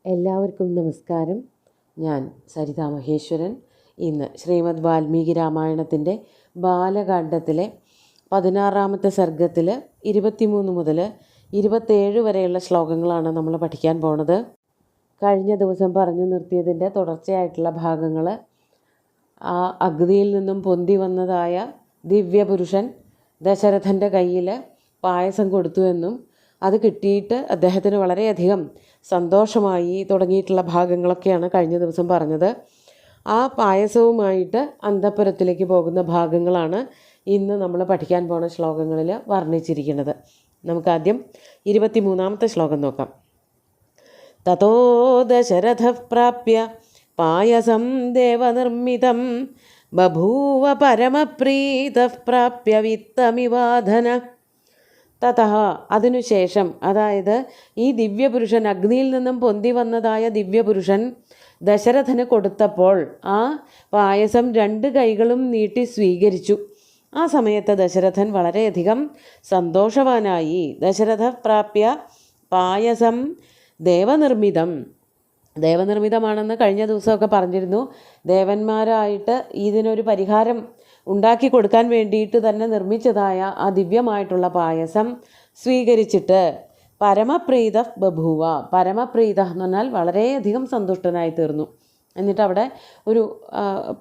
എല്ലാവർക്കും നമസ്കാരം. ഞാൻ സരിതാ മഹേശ്വരൻ. ഇന്ന് ശ്രീമദ് വാൽമീകി രാമായണത്തിൻ്റെ ബാലകാണ്ഡത്തിലെ 16-ാമത്തെ സർഗത്തിൽ 23 മുതൽ 27 വരെയുള്ള ശ്ലോകങ്ങളാണ് നമ്മൾ പഠിക്കാൻ പോണത്. കഴിഞ്ഞ ദിവസം പറഞ്ഞു നിർത്തിയതിൻ്റെ തുടർച്ചയായിട്ടുള്ള ഭാഗങ്ങൾ, ആ അഗ്നിയിൽ നിന്നും പൊന്തി വന്നതായ ദിവ്യപുരുഷൻ ദശരഥൻ്റെ കയ്യിൽ പായസം കൊടുത്തു എന്നും അത് കിട്ടിയിട്ട് അദ്ദേഹത്തിന് വളരെയധികം സന്തോഷമായി തുടങ്ങിയിട്ടുള്ള ഭാഗങ്ങളൊക്കെയാണ് കഴിഞ്ഞ ദിവസം പറഞ്ഞത്. ആ പായസവുമായിട്ട് അന്തഃപുരത്തിലേക്ക് പോകുന്ന ഭാഗങ്ങളാണ് ഇന്ന് നമ്മൾ പഠിക്കാൻ പോണ ശ്ലോകങ്ങളിൽ വർണ്ണിച്ചിരിക്കുന്നത്. നമുക്കാദ്യം 23-ാമത്തെ ശ്ലോകം നോക്കാം. തതോ ദശരഥഃ പ്രാപ്യ പായസം ദേവനിർമ്മിതം ബഭൂവ പരമപ്രീതഃ പ്രാപ്യ വിത്തമിവാധന. തതഃ അതിനുശേഷം, അതായത് ഈ ദിവ്യപുരുഷൻ, അഗ്നിയിൽ നിന്നും പൊന്തി വന്നതായ ദിവ്യപുരുഷൻ ദശരഥന് കൊടുത്തപ്പോൾ ആ പായസം 2 കൈകളും നീട്ടി സ്വീകരിച്ചു. ആ സമയത്ത് ദശരഥൻ വളരെയധികം സന്തോഷവാനായി. ദശരഥ പ്രാപ്യ പായസം ദേവനിർമ്മിതം. ദേവനിർമ്മിതമാണെന്ന് കഴിഞ്ഞ ദിവസമൊക്കെ പറഞ്ഞിരുന്നു. ദേവന്മാരായിട്ട് ഇതിനൊരു പരിഹാരം ഉണ്ടാക്കി കൊടുക്കാൻ വേണ്ടിയിട്ട് തന്നെ നിർമ്മിച്ചതായ ആ ദിവ്യമായിട്ടുള്ള പായസം സ്വീകരിച്ചിട്ട് പരമപ്രീത ബഭൂവ. പരമപ്രീത എന്ന് പറഞ്ഞാൽ വളരെയധികം സന്തുഷ്ടനായി തീർന്നു. എന്നിട്ട് അവിടെ ഒരു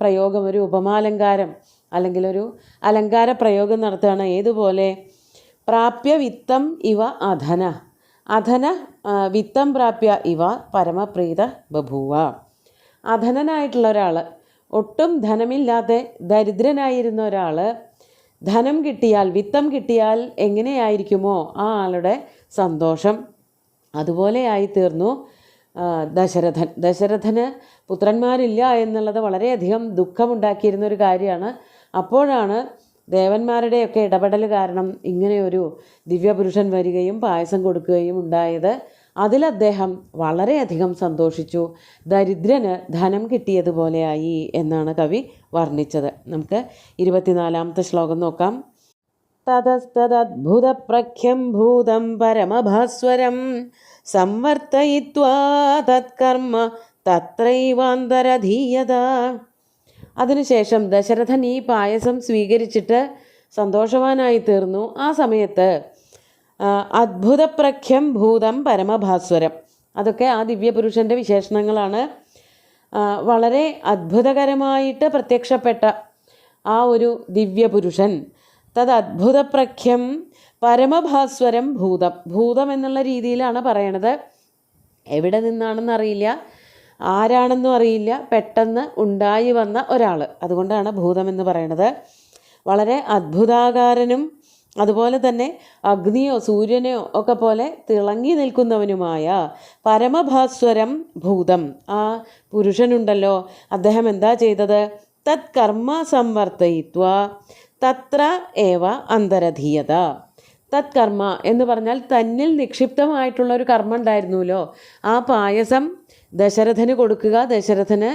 പ്രയോഗം, ഒരു ഉപമാലങ്കാരം അല്ലെങ്കിൽ ഒരു അലങ്കാര പ്രയോഗം നടത്തുകയാണ്. ഏതുപോലെ? പ്രാപ്യ വിത്തം ഇവ അധന. അധന വിത്തം പ്രാപ്യ ഇവ പരമപ്രീത ബഭൂവ. അധനനായിട്ടുള്ള ഒരാൾ, ഒട്ടും ധനമില്ലാതെ ദരിദ്രനായിരുന്ന ഒരാൾ ധനം കിട്ടിയാൽ, വിത്തം കിട്ടിയാൽ എങ്ങനെയായിരിക്കുമോ ആ ആളുടെ സന്തോഷം, അതുപോലെയായി തീർന്നു ദശരഥൻ. ദശരഥന് പുത്രന്മാരില്ല എന്നുള്ളത് വളരെയധികം ദുഃഖമുണ്ടാക്കിയിരുന്ന ഒരു കാര്യമാണ്. അപ്പോഴാണ് ദേവന്മാരുടെയൊക്കെ ഇടപെടൽ കാരണം ഇങ്ങനെയൊരു ദിവ്യപുരുഷൻ വരികയും പായസം കൊടുക്കുകയും ഉണ്ടായത്. അതിൽ അദ്ദേഹം വളരെയധികം സന്തോഷിച്ചു. ദരിദ്രന് ധനം കിട്ടിയതുപോലെയായി എന്നാണ് കവി വർണ്ണിച്ചത്. നമുക്ക് 24-ാമത്തെ ശ്ലോകം നോക്കാം. തതസ്തദ്ഭുതപ്രഖ്യം ഭൂതം പരമഭാസ്വരം സംവർത്തയിത്വാ തത്കർമ്മ തത്രൈവാന്തരധീയത. അതിനുശേഷം ദശരഥൻ ഈ പായസം സ്വീകരിച്ചിട്ട് സന്തോഷവാനായി തീർന്നു. ആ സമയത്ത് അദ്ഭുതപ്രഖ്യം ഭൂതം പരമഭാസ്വരം, അതൊക്കെ ആ ദിവ്യപുരുഷൻ്റെ വിശേഷണങ്ങളാണ്. വളരെ അത്ഭുതകരമായിട്ട് പ്രത്യക്ഷപ്പെട്ട ആ ഒരു ദിവ്യപുരുഷൻ, തത് അദ്ഭുതപ്രഖ്യം പരമഭാസ്വരം ഭൂതം. ഭൂതം എന്നുള്ള രീതിയിലാണ് പറയണത്. എവിടെ നിന്നാണെന്നറിയില്ല, ആരാണെന്നും അറിയില്ല, പെട്ടെന്ന് ഉണ്ടായി വന്ന ഒരാൾ, അതുകൊണ്ടാണ് ഭൂതമെന്ന് പറയണത്. വളരെ അത്ഭുതാകാരനും അതുപോലെ തന്നെ അഗ്നിയോ സൂര്യനെയോ ഒക്കെ പോലെ തിളങ്ങി നിൽക്കുന്നവനുമായ പരമഭാസ്വരം ഭൂതം. ആ പുരുഷനുണ്ടല്ലോ, അദ്ദേഹം എന്താ ചെയ്തത്? തത് കർമ്മ സംവർത്തയിത്വ തത്ര ഏവ അന്തരധീയത. തത് കർമ്മ എന്ന് പറഞ്ഞാൽ തന്നിൽ നിക്ഷിപ്തമായിട്ടുള്ള ഒരു കർമ്മം ഉണ്ടായിരുന്നല്ലോ, ആ പായസം ദശരഥന് കൊടുക്കുക. ദശരഥന്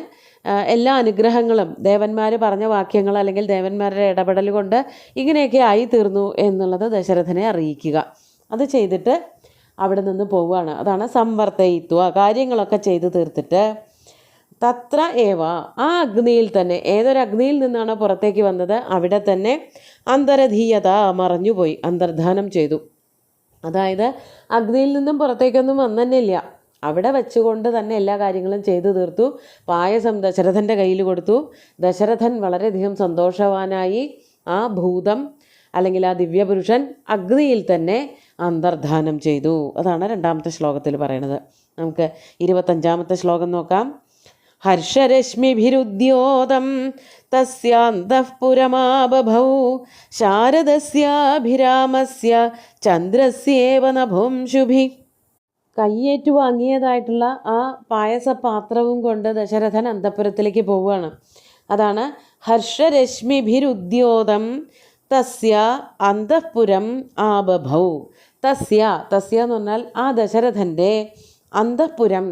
എല്ലാ അനുഗ്രഹങ്ങളും ദേവന്മാർ പറഞ്ഞ വാക്യങ്ങൾ അല്ലെങ്കിൽ ദേവന്മാരുടെ ഇടപെടൽ കൊണ്ട് ഇങ്ങനെയൊക്കെ ആയി തീർന്നു എന്നുള്ളത് ദശരഥനെ അറിയിക്കുക. അത് ചെയ്തിട്ട് അവിടെ നിന്ന് പോവുകയാണ്. അതാണ് സംവർത്തയിത്വ. കാര്യങ്ങളൊക്കെ ചെയ്തു തീർത്തിട്ട് തത്ര ഏവ, ആ അഗ്നിയിൽ തന്നെ, ഏതൊരു അഗ്നിയിൽ നിന്നാണോ പുറത്തേക്ക് വന്നത് അവിടെ തന്നെ അന്തരധീയത, മറഞ്ഞുപോയി, അന്തർധാനം ചെയ്തു. അതായത് അഗ്നിയിൽ നിന്നും പുറത്തേക്കൊന്നും വന്നില്ല, അവിടെ വെച്ചുകൊണ്ട് തന്നെ എല്ലാ കാര്യങ്ങളും ചെയ്തു തീർത്തു. പായസം ദശരഥൻ്റെ കയ്യിൽ കൊടുത്തു. ദശരഥൻ വളരെയധികം സന്തോഷവാനായി. ആ ഭൂതം അല്ലെങ്കിൽ ആ ദിവ്യപുരുഷൻ അഗ്നിയിൽ തന്നെ അന്തർധാനം ചെയ്തു. അതാണ് 2-ാമത്തെ ശ്ലോകത്തിൽ പറയണത്. നമുക്ക് 25-ാമത്തെ ശ്ലോകം നോക്കാം. ഹർഷരശ്മിഭിരുദ്യോതം തസ്യാന്തഃപുരമാബഭൗ ശാരദസ്യാഭിരാമസ്യ ചന്ദ്രസ്യേവ നഭുംശുഭി. കയ്യേറ്റു വാങ്ങിയതായിട്ടുള്ള ആ പായസപാത്രവും കൊണ്ട് ദശരഥൻ അന്തഃപുരത്തിലേക്ക് പോവുകയാണ്. അതാണ് ഹർഷരശ്മിഭിരുദ്യോതം തസ്യ അന്തഃപുരം ആബഭൗ. തസ്യ എന്ന് പറഞ്ഞാൽ ആ ദശരഥൻ്റെ അന്തഃപുരം,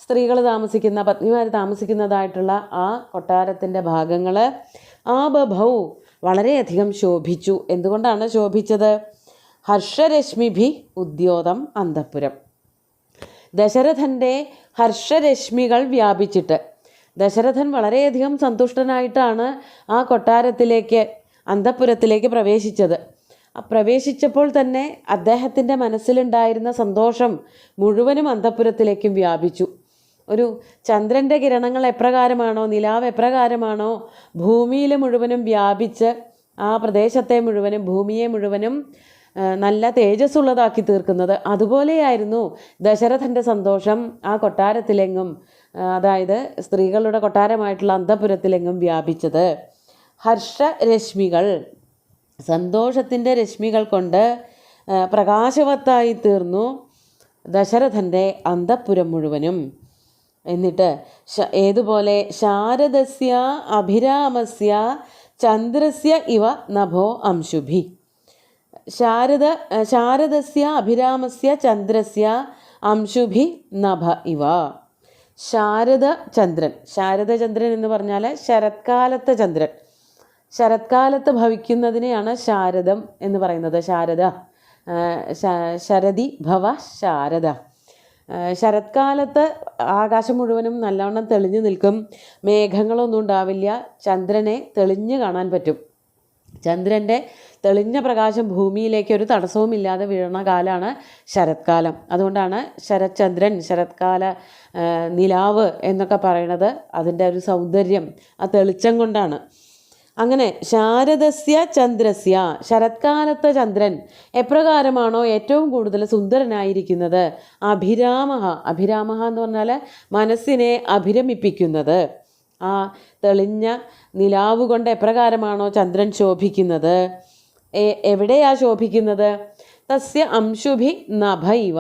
സ്ത്രീകൾ താമസിക്കുന്ന, പത്നിമാർ താമസിക്കുന്നതായിട്ടുള്ള ആ കൊട്ടാരത്തിൻ്റെ ഭാഗങ്ങൾ ആബഭൗ വളരെയധികം ശോഭിച്ചു. എന്തുകൊണ്ടാണ് ശോഭിച്ചത്? ഹർഷരശ്മിഭി ഉദ്യോതം അന്തഃപുരം. ദശരഥൻ്റെ ഹർഷരശ്മികൾ വ്യാപിച്ചിട്ട്. ദശരഥൻ വളരെയധികം സന്തുഷ്ടനായിട്ടാണ് ആ കൊട്ടാരത്തിലേക്ക്, അന്തഃപുരത്തിലേക്ക് പ്രവേശിച്ചത്. പ്രവേശിച്ചപ്പോൾ തന്നെ അദ്ദേഹത്തിൻ്റെ മനസ്സിലുണ്ടായിരുന്ന സന്തോഷം മുഴുവനും അന്തഃപുരത്തിലേക്കും വ്യാപിച്ചു. ഒരു ചന്ദ്രൻ്റെ കിരണങ്ങൾ എപ്രകാരമാണോ, നിലാവ് എപ്രകാരമാണോ ഭൂമിയിൽ മുഴുവനും വ്യാപിച്ച് ആ പ്രദേശത്തെ മുഴുവനും, ഭൂമിയെ മുഴുവനും നല്ല തേജസ്സുള്ളതാക്കി തീർക്കുന്നത്, അതുപോലെയായിരുന്നു ദശരഥൻ്റെ സന്തോഷം ആ കൊട്ടാരത്തിലെങ്ങും, അതായത് സ്ത്രീകളുടെ കൊട്ടാരമായിട്ടുള്ള അന്തഃപുരത്തിലെങ്ങും വ്യാപിച്ചത്. ഹർഷരശ്മികൾ, സന്തോഷത്തിൻ്റെ രശ്മികൾ കൊണ്ട് പ്രകാശവത്തായി തീർന്നു ദശരഥൻ്റെ അന്തഃപുരം മുഴുവനും. എന്നിട്ട് ഏതുപോലെ ശാരദസ്യ അഭിരാമസ്യ ചന്ദ്രസ്യ ഇവ നഭോ അംശുഭി. ശാരദസ്യ അഭിരാമസ്യ ചന്ദ്രസ്യ അംശുഭി നഭ ഇവ. ശാരദചന്ദ്രൻ എന്ന് പറഞ്ഞാൽ ശരത്കാലത്തെ ചന്ദ്രൻ. ശരത്കാലത്ത് ഭവിക്കുന്നതിനെയാണ് ശാരദം എന്ന് പറയുന്നത്. ശരതി ഭവ ശാരദ. ശരത്കാലത്ത് ആകാശം മുഴുവനും നല്ലവണ്ണം തെളിഞ്ഞു നിൽക്കും, മേഘങ്ങളൊന്നും ഉണ്ടാവില്ല, ചന്ദ്രനെ തെളിഞ്ഞു കാണാൻ പറ്റും. ചന്ദ്രൻ്റെ തെളിഞ്ഞ പ്രകാശം ഭൂമിയിലേക്ക് ഒരു തടസ്സവുമില്ലാതെ വീഴുന്ന കാലമാണ് ശരത്കാലം. അതുകൊണ്ടാണ് ശരത്ചന്ദ്രൻ, ശരത്കാല നിലാവ് എന്നൊക്കെ പറയുന്നത്. അതിൻ്റെ ഒരു സൗന്ദര്യം ആ തെളിച്ചം കൊണ്ടാണ്. അങ്ങനെ ശാരദസ്യ ചന്ദ്രസ്യ, ശരത്കാലത്തെ ചന്ദ്രൻ എപ്രകാരമാണോ ഏറ്റവും കൂടുതൽ സുന്ദരനായിരിക്കുന്നത്, അഭിരാമ എന്ന് പറഞ്ഞാൽ മനസ്സിനെ അഭിരമിപ്പിക്കുന്നത്, ആ തെളിഞ്ഞ നിലാവ് കൊണ്ട് എപ്രകാരമാണോ ചന്ദ്രൻ ശോഭിക്കുന്നത്, എവിടെയാ ശോഭിക്കുന്നത്, തസ്യ അംശുഭി നഭൈവ,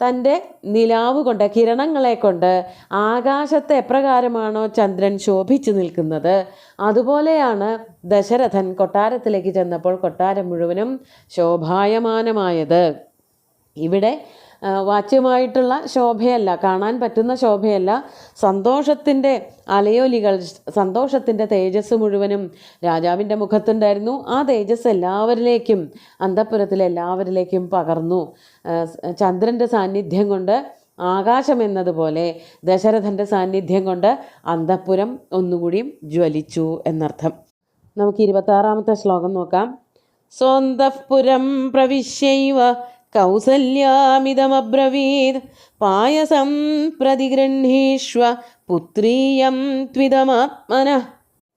തൻ്റെ നിലാവ് കൊണ്ട്, കിരണങ്ങളെ കൊണ്ട് ആകാശത്ത് എപ്രകാരമാണോ ചന്ദ്രൻ ശോഭിച്ചു നിൽക്കുന്നത്, അതുപോലെയാണ് ദശരഥൻ കൊട്ടാരത്തിലേക്ക് ചെന്നപ്പോൾ കൊട്ടാരം മുഴുവനും ശോഭായമാനമായത്. ഇവിടെ വാച്യമായിട്ടുള്ള ശോഭയല്ല, കാണാൻ പറ്റുന്ന ശോഭയല്ല, സന്തോഷത്തിൻ്റെ അലയൊലികൾ, സന്തോഷത്തിൻ്റെ തേജസ് മുഴുവനും രാജാവിൻ്റെ മുഖത്തുണ്ടായിരുന്നു. ആ തേജസ് എല്ലാവരിലേക്കും, അന്തഃപുരത്തിലെ എല്ലാവരിലേക്കും പകർന്നു. ചന്ദ്രൻ്റെ സാന്നിധ്യം കൊണ്ട് ആകാശം എന്നതുപോലെ ദശരഥൻ്റെ സാന്നിധ്യം കൊണ്ട് അന്തഃപുരം ഒന്നുകൂടിയും ജ്വലിച്ചു എന്നർത്ഥം. നമുക്ക് 26ാമത്തെ ശ്ലോകം നോക്കാം. സ്വന്തഃപുരം പ്രവിശ്യൈവ കൗസല്യാമിതമബ്രവീത് പായസം പ്രതിഗൃഹീഷ്വ പുത്രീയം ത്വിതമാത്മനഃ.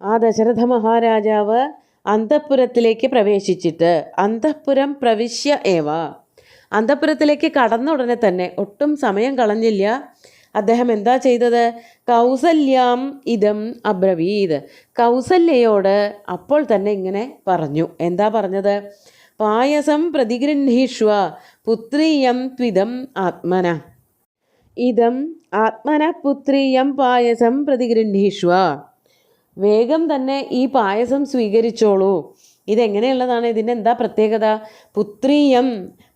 ആ ദശരഥ മഹാരാജാവ് അന്തഃപുരത്തിലേക്ക് പ്രവേശിച്ചിട്ട്, അന്തഃപുരം പ്രവിശ്യ ഏവ, അന്തഃപുരത്തിലേക്ക് കടന്ന ഉടനെ തന്നെ ഒട്ടും സമയം കളഞ്ഞില്ല. അദ്ദേഹം എന്താ ചെയ്തത്? കൗസല്യാം ഇതം അബ്രവീത്, കൗസല്യയോട് അപ്പോൾ തന്നെ ഇങ്ങനെ പറഞ്ഞു. എന്താ പറഞ്ഞത്? പായസം പ്രതിഗൃഹീഷ്വ പുത്രീയം ത്വിദം ആത്മന. ഇതം ആത്മന പുത്രീയം പായസം പ്രതിഗൃഹീഷ്വ. വേഗം തന്നെ ഈ പായസം സ്വീകരിച്ചോളൂ. ഇതെങ്ങനെയുള്ളതാണ്? ഇതിൻ്റെ എന്താ പ്രത്യേകത? പുത്രീയം,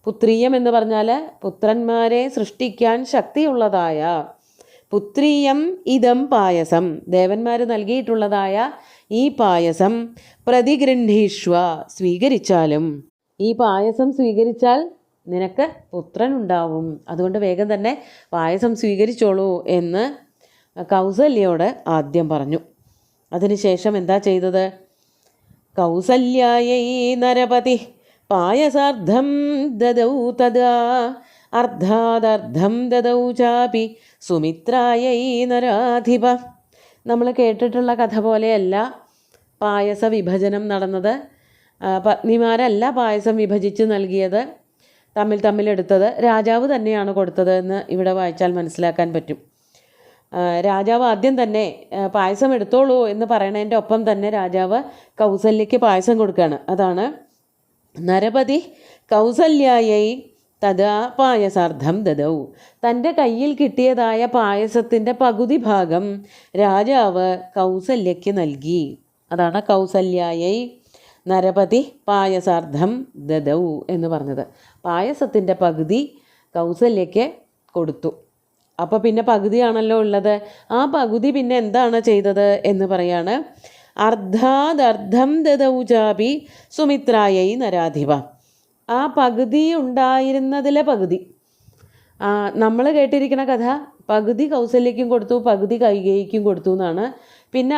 പുത്രീയം എന്ന് പറഞ്ഞാൽ പുത്രന്മാരെ സൃഷ്ടിക്കാൻ ശക്തിയുള്ളതായ, പുത്രീയം ഇതം പായസം, ദേവന്മാർ നൽകിയിട്ടുള്ളതായ ഈ പായസം പ്രതിഗൃഹീഷ്വ, സ്വീകരിച്ചാലും. ഈ പായസം സ്വീകരിച്ചാൽ നിനക്ക് പുത്രനുണ്ടാവും, അതുകൊണ്ട് വേഗം തന്നെ പായസം സ്വീകരിച്ചോളൂ എന്ന് കൗസല്യയോട് ആദ്യം പറഞ്ഞു. അതിനുശേഷം എന്താ ചെയ്തത്? കൗസല്യായൈ നരപതി പായസാർദ്ധം ദദൗ തദാ അർദ്ധാദർദ്ധം ദദൗ ചാപി സുമിത്രായൈ നരാധിപ. നമ്മൾ കേട്ടിട്ടുള്ള കഥ പോലെയല്ല പായസ വിഭജനം നടന്നത്. പത്നിമാരല്ല പായസം വിഭജിച്ച് നൽകിയത്, തമ്മിലെടുത്തത് രാജാവ് തന്നെയാണ് കൊടുത്തത് എന്ന് ഇവിടെ വായിച്ചാൽ മനസ്സിലാക്കാൻ പറ്റും. രാജാവ് ആദ്യം തന്നെ പായസം എടുത്തോളൂ എന്ന് പറയണതിൻ്റെ ഒപ്പം തന്നെ രാജാവ് കൗസല്യയ്ക്ക് പായസം കൊടുക്കുകയാണ്. അതാണ് നരപതി കൗസല്യായൈ തഥാ പായസാർദ്ധം ദദൗ. തൻ്റെ കയ്യിൽ കിട്ടിയതായ പായസത്തിൻ്റെ പകുതി ഭാഗം രാജാവ് കൗസല്യയ്ക്ക് നൽകി. അതാണ് കൗസല്യായൈ നരപതി പായസാർദ്ധം ദദൗ എന്ന് പറഞ്ഞത്. പായസത്തിൻ്റെ പകുതി കൗസല്യയ്ക്ക് കൊടുത്തു. അപ്പോൾ പിന്നെ പകുതിയാണല്ലോ ഉള്ളത്. ആ പകുതി പിന്നെ എന്താണ് ചെയ്തത് എന്ന് പറയാണ്. അർദ്ധാദർദ്ധം ദദൗ ചാപി സുമിത്രായൈ നരാധിപ. ആ പകുതി ഉണ്ടായിരുന്നതിലെ പകുതി, നമ്മൾ കേട്ടിരിക്കുന്ന കഥ പകുതി കൗസല്യയ്ക്കും കൊടുത്തു, പകുതി കൈകേയിക്കും കൊടുത്തു എന്നാണ്. പിന്നെ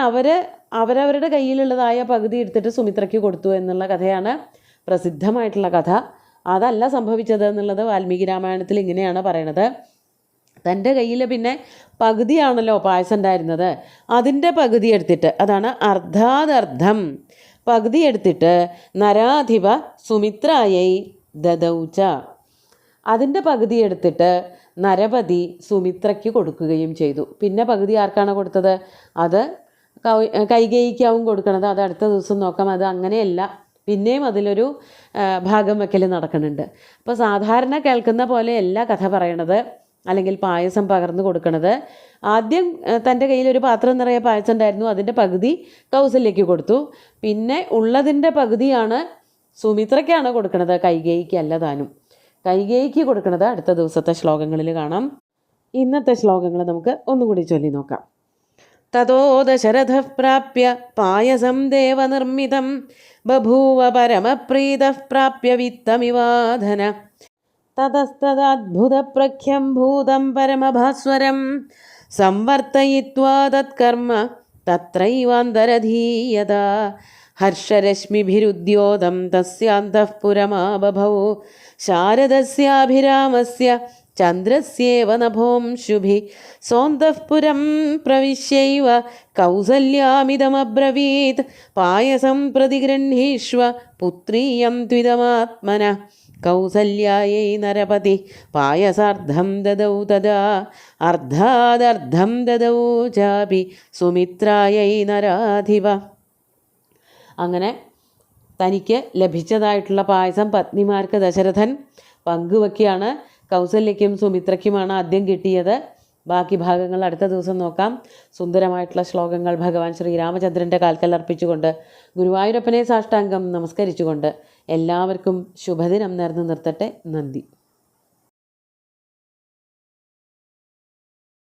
അവരവരുടെ കയ്യിലുള്ളതായ പകുതി എടുത്തിട്ട് സുമിത്രയ്ക്ക് കൊടുത്തു എന്നുള്ള കഥയാണ് പ്രസിദ്ധമായിട്ടുള്ള കഥ. അതല്ല സംഭവിച്ചത് എന്നുള്ളത് വാൽമീകി രാമായണത്തിൽ ഇങ്ങനെയാണ് പറയണത്. തൻ്റെ കയ്യിൽ പിന്നെ പകുതിയാണല്ലോ പായസം ഉണ്ടായിരുന്നത്, അതിൻ്റെ പകുതി എടുത്തിട്ട്, അതാണ് അർദ്ധാദർദ്ധം, പകുതി എടുത്തിട്ട് നരാധിപ സുമിത്രായൈ ദദൗച, അതിൻ്റെ പകുതി എടുത്തിട്ട് നരപതി സുമിത്രയ്ക്ക് കൊടുക്കുകയും ചെയ്തു. പിന്നെ പകുതി ആർക്കാണ് കൊടുത്തത്? അത് കൈകേയിക്കാവും കൊടുക്കണത്. അത് അടുത്ത ദിവസം നോക്കാം. അത് അങ്ങനെയല്ല, പിന്നെയും അതിലൊരു ഭാഗം വയ്ക്കൽ നടക്കുന്നുണ്ട്. അപ്പോൾ സാധാരണ കേൾക്കുന്ന പോലെയല്ല കഥ പറയണത്, അല്ലെങ്കിൽ പായസം പകർന്നു കൊടുക്കണത്. ആദ്യം തൻ്റെ കയ്യിലൊരു പാത്രം നിറയെ പായസം ഉണ്ടായിരുന്നു, അതിൻ്റെ പകുതി കൗസല്യയ്ക്ക് കൊടുത്തു. പിന്നെ ഉള്ളതിൻ്റെ പകുതിയാണ് സുമിത്രയ്ക്കാണ് കൊടുക്കുന്നത്, കൈകേയിക്കല്ല താനും. കൈകേയിക്ക് കൊടുക്കുന്നത് അടുത്ത ദിവസത്തെ ശ്ലോകങ്ങളിൽ കാണാം. ഇന്നത്തെ ശ്ലോകങ്ങൾ നമുക്ക് ഒന്നുകൂടി ചൊല്ലി നോക്കാം. തതോ ദശരഥ പ്രാപ്യ പായസം ദേവനിർമ്മിതം ബഭൂവ പരമപ്രീതഃ പ്രാപ്യ വിത്തമിവാധന തതസ്തദദ്ഭുതപ്രഖ്യം ഭൂതം പരമഭാസ്വരം സംവർത്തയിത്വാ തത്കർമ്മ തത്രൈവാന്തരധീയത ഹർഷരശ്മിഭിരുദ്യോതം തസ്യാന്തഃപുരമാബഭൗ ശാരദസ്യാഭിരാമസ്യ ചന്ദ്രസ്യേവ നഭോംശുഭി സോന്തഃപുരം പ്രവിശ്യൈവ കൗസല്യാമിതമബ്രവീത് പായസം പ്രതിഗൃഹീഷ്വ പുത്രീയം ത്വിതമാത്മന കൗസല്യായൈ നരപതി പായസാർദ്ധം ദദൗ തദാ അർദ്ധാദർദ്ധം ദദൗ ചാപി സുമിത്രായൈ നരാധിപ. അങ്ങനെ തനിക്ക് ലഭിച്ചതായിട്ടുള്ള പായസം പത്നിമാർക്ക് ദശരഥൻ പങ്കുവയ്ക്കുകയാണ്. കൗസല്യയ്ക്കും സുമിത്രയ്ക്കുമാണ് ആദ്യം കിട്ടിയത്. ബാക്കി ഭാഗങ്ങൾ അടുത്ത ദിവസം നോക്കാം. സുന്ദരമായിട്ടുള്ള ശ്ലോകങ്ങൾ ഭഗവാൻ ശ്രീരാമചന്ദ്രൻ്റെ കാൽക്കൽ അർപ്പിച്ചുകൊണ്ട് ഗുരുവായൂരപ്പനെ സാഷ്ടാംഗം നമസ്കരിച്ചുകൊണ്ട് എല്ലാവർക്കും ശുഭദിനം നേർന്നു നിർത്തട്ടെ. നന്ദി.